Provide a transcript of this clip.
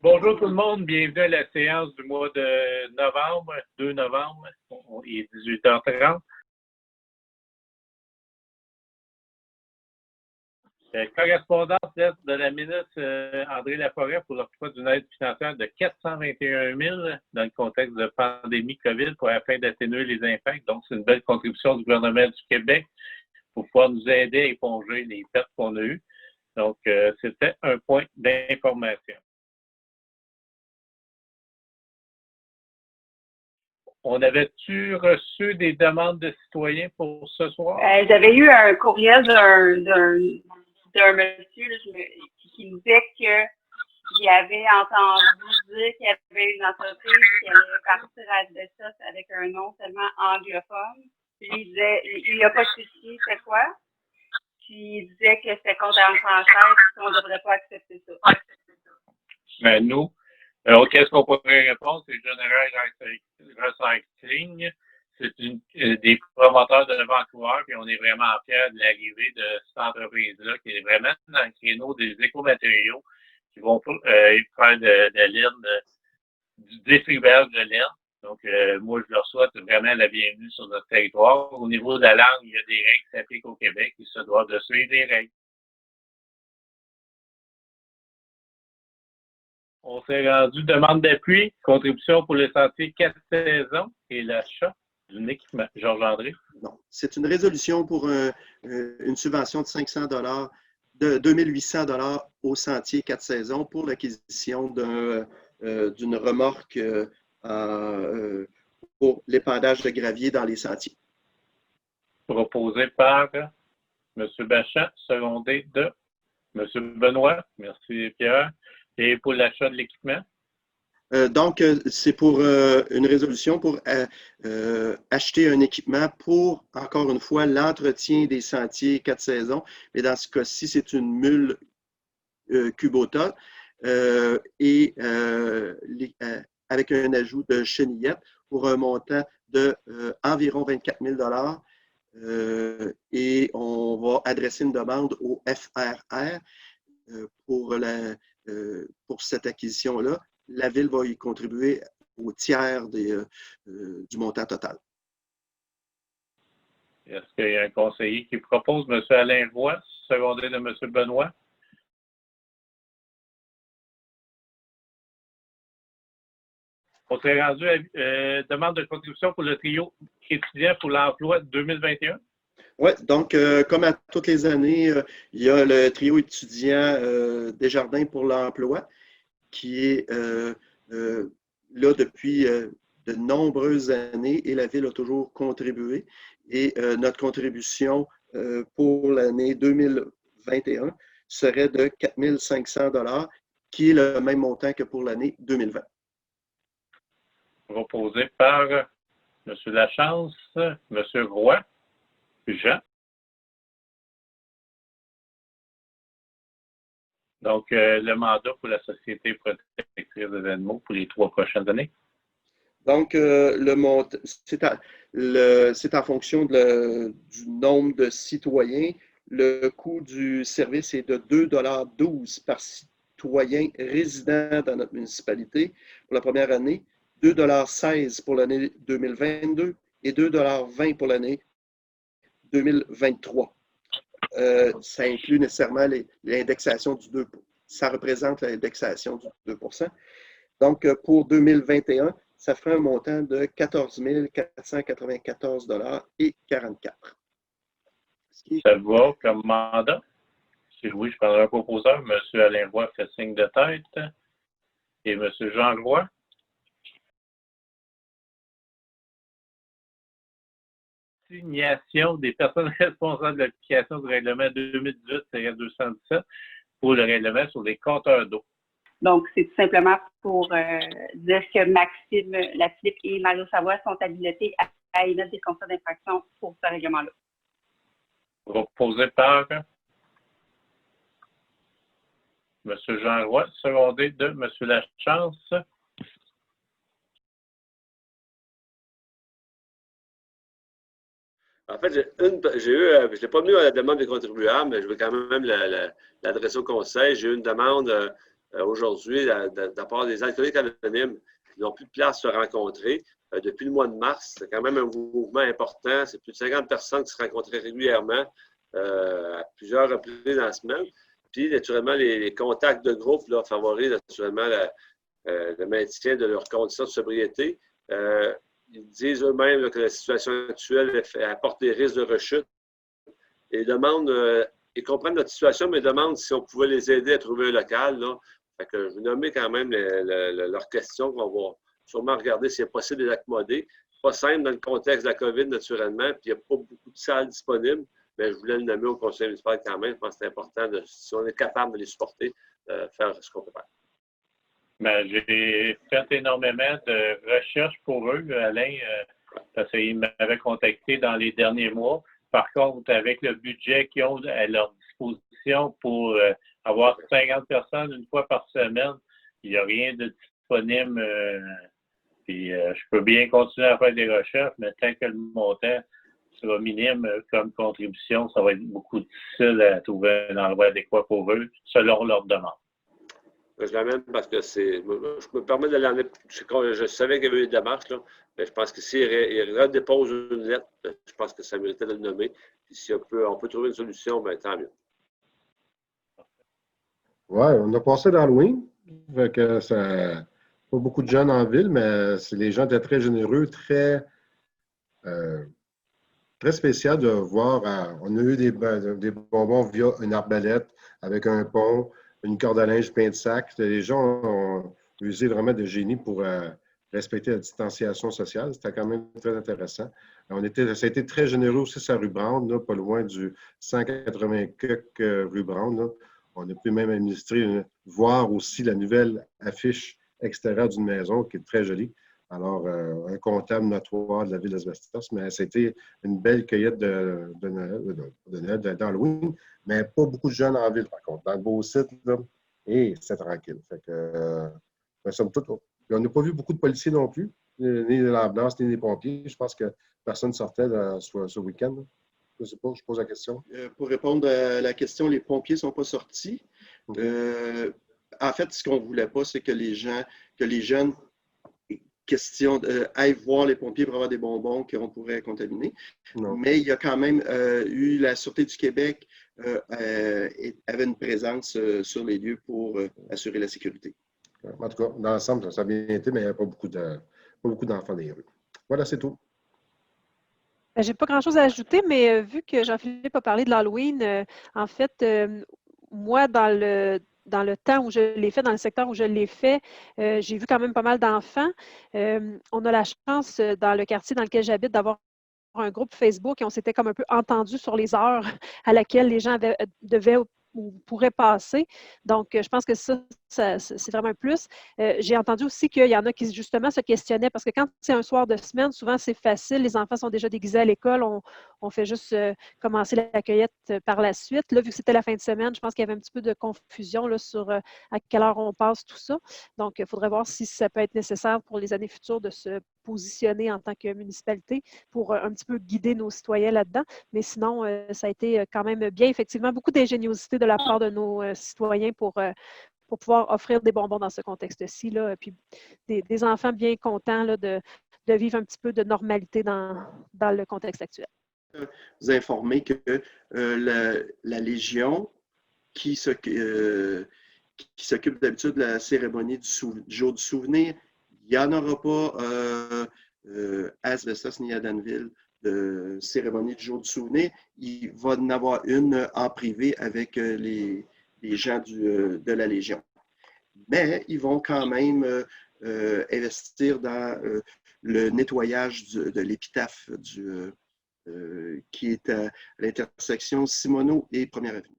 Bonjour tout le monde, bienvenue à la séance du mois de novembre, 2 novembre, il est 18h30. Correspondance de la ministre André Laforêt pour l'octroi d'une aide financière de 421 000 dans le contexte de pandémie COVID afin d'atténuer les impacts. Donc, c'est une belle contribution du gouvernement du Québec pour pouvoir nous aider à éponger les pertes qu'on a eues. Donc, c'était un point d'information. On avait-tu reçu des demandes de citoyens pour ce soir? J'avais eu un courriel d'un monsieur là, qui nous disait qu'il avait entendu dire qu'il y avait une entreprise qui allait partir à Alberta avec un nom tellement anglophone. Puis il n'a pas spécifié c'est quoi. Puis il disait que c'était contre en française et qu'on ne devrait pas accepter ça. Ben, nous, alors, qu'est-ce qu'on pourrait répondre? C'est General Recycling. C'est des promoteurs de Vancouver, puis on est vraiment fiers de l'arrivée de cette entreprise-là, qui est vraiment dans le créneau des écomatériaux, qui vont faire de laine, du défibillage de laine. Donc, moi, je leur souhaite vraiment la bienvenue sur notre territoire. Au niveau de la langue, il y a des règles qui s'appliquent au Québec. Ils se doivent de suivre les règles. On s'est rendu demande d'appui, contribution pour les sentiers 4 saisons et l'achat d'une équipement. Georges-André. Non, c'est une résolution pour une subvention de 500 $, de 2800 $ au sentier 4 saisons pour l'acquisition d'une remorque pour l'épandage de gravier dans les sentiers. Proposé par M. Bachand, secondé de M. Benoît. Merci, Pierre. Et pour l'achat de l'équipement? Donc, c'est pour une résolution pour acheter un équipement pour, encore une fois, l'entretien des sentiers 4 saisons. Mais dans ce cas-ci, c'est une mule Kubota et avec un ajout de chenillette pour un montant de environ 24 000 $. Et on va adresser une demande au FRR pour cette acquisition-là. La Ville va y contribuer au tiers du montant total. Est-ce qu'il y a un conseiller qui propose? M. Alain Roy, secondé de M. Benoît. On s'est rendu à demande de contribution pour le trio étudiant pour l'emploi 2021. Oui, donc, comme à toutes les années, il y a le trio étudiant Desjardins pour l'emploi qui est là depuis de nombreuses années et la Ville a toujours contribué. Et notre contribution pour l'année 2021 serait de 4 500 $, qui est le même montant que pour l'année 2020. Proposé par M. Lachance, M. Roy, Jean. Donc, le mandat pour la Société protectrice des animaux pour les 3 prochaines années. Donc, c'est en fonction du nombre de citoyens. Le coût du service est de 2,12 $ par citoyen résident dans notre municipalité pour la première année, 2,16 $ pour l'année 2022 et 2,20 $ pour l'année 2023. Ça inclut nécessairement l'indexation du 2 %. Ça représente l'indexation du 2 %. Donc, pour 2021, ça ferait un montant de 14 494 $ et 44. Ça va comme mandat? Si oui, je prendrai un proposeur. M. Alain Roy fait signe de tête. Et M. Jean Roy? Signation des personnes responsables de l'application du règlement 2018-217 pour le règlement sur les compteurs d'eau. Donc, c'est tout simplement pour dire que Maxime Lafilippe et Mario Savoie sont habilités à émettre des constats d'infraction pour ce règlement-là. Proposé par M. Jean Roy, secondé de M. Lachance. En fait, je n'ai pas mis la demande des contribuables, mais je vais quand même l'adresser au conseil. J'ai eu une demande aujourd'hui, de la part des alcooliques anonymes, ils n'ont plus de place à se rencontrer. Depuis le mois de mars, c'est quand même un mouvement important. C'est plus de 50 personnes qui se rencontraient régulièrement à plusieurs reprises dans la semaine. Puis, naturellement, les contacts de groupe là, favorisent naturellement le maintien de leurs conditions de sobriété. Ils disent eux-mêmes là, que la situation actuelle apporte des risques de rechute. Et ils comprennent notre situation, mais demandent si on pouvait les aider à trouver un local. Là. Fait que je vais nommer quand même leurs questions qu'on va sûrement regarder s'il est possible de les accommoder. Pas simple dans le contexte de la COVID, naturellement, puis il n'y a pas beaucoup de salles disponibles, mais je voulais le nommer au conseil municipal quand même. Je pense que c'est important, si on est capable de les supporter, faire ce qu'on peut faire. Ben, j'ai fait énormément de recherches pour eux, Alain, parce qu'ils m'avaient contacté dans les derniers mois. Par contre, avec le budget qu'ils ont à leur disposition pour avoir 50 personnes une fois par semaine, il n'y a rien de disponible. Puis je peux bien continuer à faire des recherches, mais tant que le montant sera minime comme contribution, ça va être beaucoup difficile à trouver un endroit adéquat pour eux, selon leur demande. Je l'amène parce que je me permets de l'amener. Je savais qu'il y avait eu des démarches, là, mais je pense que s'il redépose une lettre, je pense que ça méritait de le nommer. Puis si on peut trouver une solution, bien, tant mieux. Oui, on a passé l'Halloween. Fait que ça, pas beaucoup de jeunes en ville, mais les gens étaient très généreux, très spécial de voir. On a eu des bonbons via une arbalète avec un pont, une corde à linge, plein de sacs. Les gens ont usé vraiment de génie pour respecter la distanciation sociale. C'était quand même très intéressant. Ça a été très généreux aussi sur la rue Brown, là, pas loin du 180 rue Brown. Là. On a pu même administrer, voir aussi la nouvelle affiche extérieure d'une maison qui est très jolie. Alors, un comptable notoire de la ville d'Asbestos, mais c'était une belle cueillette de Noël, d'Halloween, mais pas beaucoup de jeunes en ville, par contre. Dans le beau site, là, et c'est tranquille. Fait que, somme toute, on n'a pas vu beaucoup de policiers non plus, ni de l'ambulance, ni des pompiers. Je pense que personne ne sortait ce week-end. Là. Je ne sais pas, je pose la question. Pour répondre à la question, les pompiers ne sont pas sortis. En fait, ce qu'on ne voulait pas, c'est que les jeunes aillent voir les pompiers pour avoir des bonbons qu'on pourrait contaminer. Non. Mais il y a quand même eu la Sûreté du Québec avait une présence sur les lieux pour assurer la sécurité. En tout cas, dans l'ensemble, ça a bien été, mais il n'y a pas beaucoup d'enfants dans les rues. Voilà, c'est tout. Je n'ai pas grand-chose à ajouter, mais vu que Jean-Philippe a parlé de l'Halloween, en fait, moi, dans le temps où je l'ai fait, dans le secteur où je l'ai fait, j'ai vu quand même pas mal d'enfants. On a la chance, dans le quartier dans lequel j'habite, d'avoir un groupe Facebook et on s'était comme un peu entendu sur les heures à laquelle les gens devaient ou pourraient passer. Donc, je pense que ça c'est vraiment un plus. J'ai entendu aussi qu'il y en a qui, justement, se questionnaient parce que quand c'est un soir de semaine, souvent, c'est facile. Les enfants sont déjà déguisés à l'école. On fait juste commencer la cueillette par la suite. Là, vu que c'était la fin de semaine, je pense qu'il y avait un petit peu de confusion là, sur à quelle heure on passe, tout ça. Donc, il faudrait voir si ça peut être nécessaire pour les années futures de se positionner en tant que municipalité pour un petit peu guider nos citoyens là-dedans. Mais sinon, ça a été quand même bien. Effectivement, beaucoup d'ingéniosité de la part de nos citoyens pour pouvoir offrir des bonbons dans ce contexte-ci. Là, puis des enfants bien contents là, de vivre un petit peu de normalité dans le contexte actuel. Vous informer que la Légion qui s'occupe d'habitude de la cérémonie du jour du souvenir, il n'y en aura pas à Asbestos ni à Danville de cérémonie du jour du souvenir. Il va en avoir une en privé avec les gens de la Légion. Mais ils vont quand même investir dans le nettoyage de l'épitaphe qui est à l'intersection Simoneau et 1er Avenue.